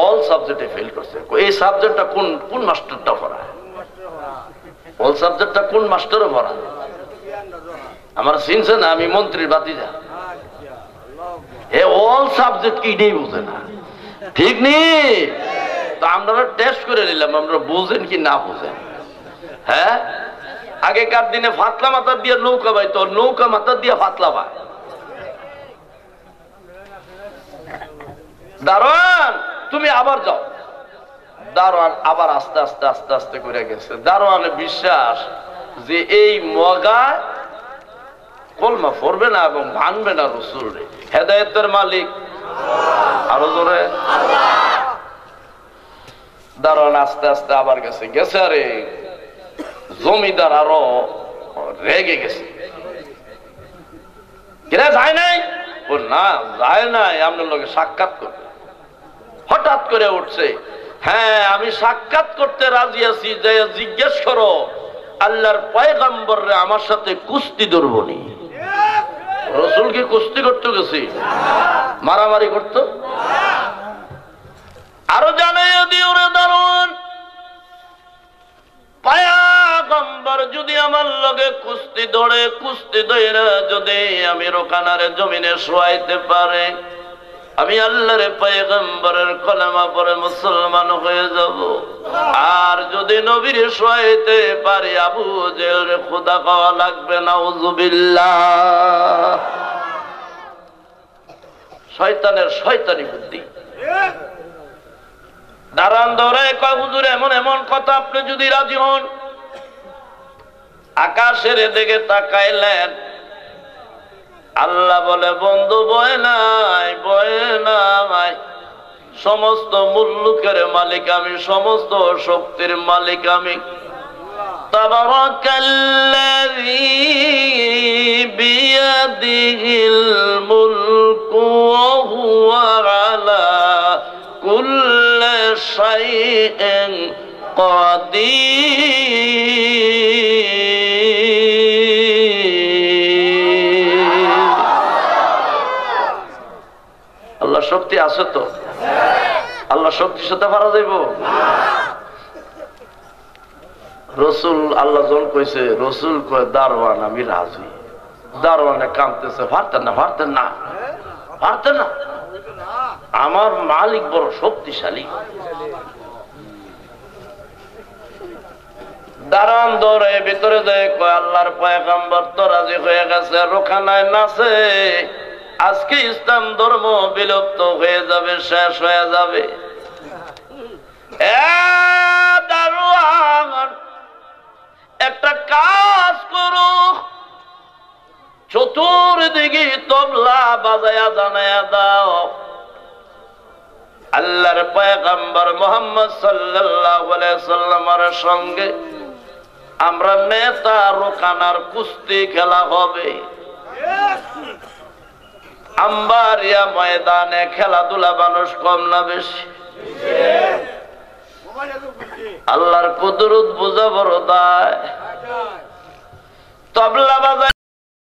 All সাবজেক্টে fail করছে। এই সাবজেক্টটা কোন কোন মাস্টারটা পড়ায়? অল সাবজেক্টটা কোন মাস্টারও পড়ায়? আমার চিনছে না, আমি মন্ত্রীর বাতিজা। এ অল সাবজেক্ট কি এটাই বুঝে না, ঠিক নেই? তো আমরা টেস্ট করে নিলাম, আমরা বুঝেন কি না বুঝেন। হ্যাঁ, আগেকার দিনে ফাতলা মাথা দিয়ে নৌকা বাইত, নৌকা মাথা দিয়ে ফাতলা বায়। দারোয়ান তুমি আবার যাও। দারোয়ান আবার আস্তে আস্তে আস্তে আস্তে করে গেছে। দারোয়ানের বিশ্বাস যে এই মগা কলমা পড়বে না এবং ভাঙবে না রসুল রে। হেদায়েতের মালিক আরো জোরে। দারোয়ান আস্তে আস্তে আবার গেছে গেছে আরে জমিদার আরো রেগে গেছে। যায় নাই? ও না, যায় নাই, আপনার লোকে সাক্ষাৎ করবে। হঠাৎ করে উঠছে, হ্যাঁ আমি সাক্ষাৎ করতে রাজি আছি, যে জিজ্ঞেস করো আল্লাহর পয়গম্বর রে আমার সাথে কুস্তি ধরবনি। রসুল কি কুস্তি করতে গেছি? মারামারি করত? আরো জানাইয়া দিও রে দারোয়ান, পয়গম্বর যদি আমার লগে কুস্তি ধরে, কুস্তি ধরে যদি আমি রোকানারে জমিনে শোয়াইতে পারে, আমি আল্লাহর পয়গম্বরের কলেমা পড়ে মুসলমান হয়ে যাব। আর যদি নবীর শোয়াইতে পারি, আবু জেহেল খোদা খাওয়া লাগবে, নাউজুবিল্লাহ। শয়তানের শয়তানি বুদ্ধি। দাঁড়ান দৌড়ায় কয়, হুজুর এমন এমন কথা, আপনি যদি রাজি হন। আকাশের দিকে তাকাইলেন, আল্লাহ বলে, বন্ধু ভয় নাই, ভয় নাই, সমস্ত মুলুকের মালিক আমি, সমস্ত শক্তির মালিক আমি। তাবারাকাল্লাযী বিয়াদিহিল মুলকু ওয়া হুয়া আলা কুল্লি শাইইন কাদির। আল্লাহ শক্তি আছে তো? আল্লাহ শক্তি সাথে পারা যাইব? রসুল আল্লাহ জন কইছে, রসুল কয় দারোয়ান আমি রাজি। দারোয়ানে কাঁদতেছে, পারতেন না, পারতেন না, পারতেন না, আমার মালিক বড় শক্তিশালী। দারোয়ান দৌড়ে ভিতরে যায়, কয় আল্লাহর পয়গম্বর তো রাজি হয়ে গেছে, রোখানায় নাচে, আজকে ইসলাম ধর্ম বিলুপ্ত হয়ে যাবে, শেষ হয়ে যাবে। দারোয়ান একটা কাজ করো, চতুর্দিকে তবলা বাজায়া জানায়া দাও, আল্লাহর পয়গম্বর মুহাম্মদ সাল্লাল্লাহু আলাইহি সাল্লামের সঙ্গে আমরা নেতা রোকানার কুস্তি খেলা হবে। আম্বারিয়া ময়দানে খেলাধুলা মানুষ কম না বেশি? আল্লাহর কুদরত বুঝা বড় দায়। তবলা বাজায়